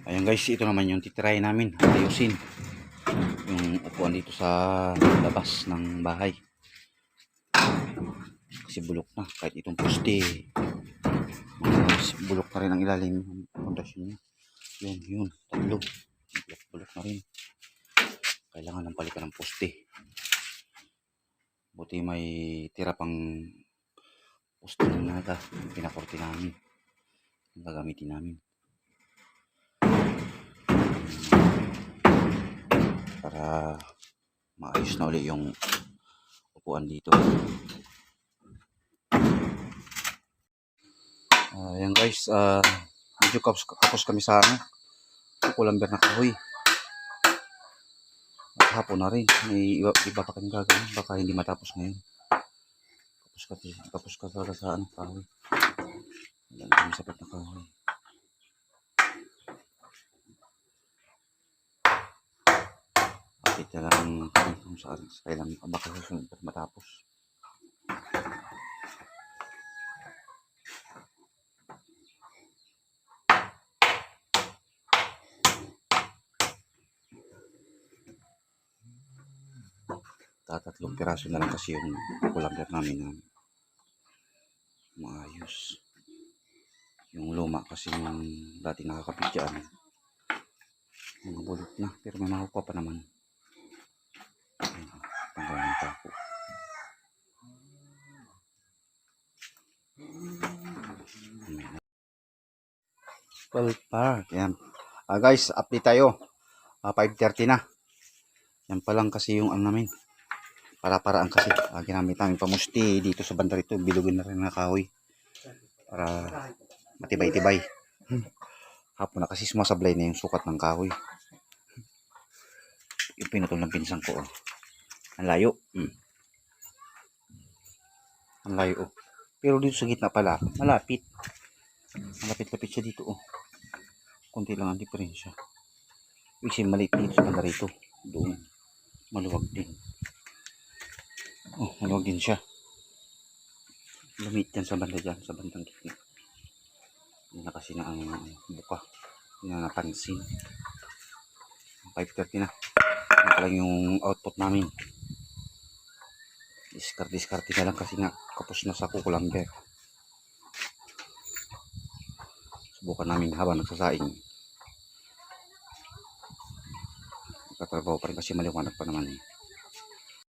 Ayan guys, ito naman yung titry namin. Ayusin yung upuan dito sa labas ng bahay. Kasi bulok na. Kahit itong poste, bulok na rin ang ilalim ng pundasyon niya. Yun. Tatlo. Bulok na rin. Kailangan ng palitan ng poste. Buti may tira pang poste na naga. Pinakorte namin. Ang gagamitin namin. Para maayos na ulit yung upuan dito. Ayan guys, medyo kapos kami sa kukulamber na kahoy. At hapon na rin, may iba pa kami gagawin, baka hindi matapos ngayon. Kapos ka talaga sa kahoy. Ayan kami sapat na kahoy. Kapit na lang kung saan kailan baka susunod at matapos. Tatlong piraso na lang kasi yung kulamber namin na maayos. Yung luma kasi yung dati nakakapit dyan, mga bulot na, pero may makukuha pa naman. Tanggalin ng tako. Well, park. Yan. Guys, update tayo. 5:30 na. Yan pa lang kasi yung ano namin. Para-paraan kasi. Ginamit namin pamusti dito sa banda rito. Bilugin na rin ng kahoy. Para matibay-tibay. Hapon na kasi sumasablay na yung sukat ng kahoy. Yung pinutol ng pinsang ko. Ang layo. Ang layo. Pero dito sa gitna pala, malapit. Malapit-lapit siya dito. Kunti lang ang diferensya. Kasi maliit dito sa banda rito. Doon. Maluwag din. Maluwag din siya. Lamit yan sa banda dyan. Sa bandang gitna. Hindi na kasi na ang buka. Hindi na napansin. 5:30 na. Ito lang yung output namin. Discard na lang kasi nga kapos na sa kukulamber. Subukan namin habang nagsasaing. Nagtatrabaho pa rin kasi maliwanag pa naman.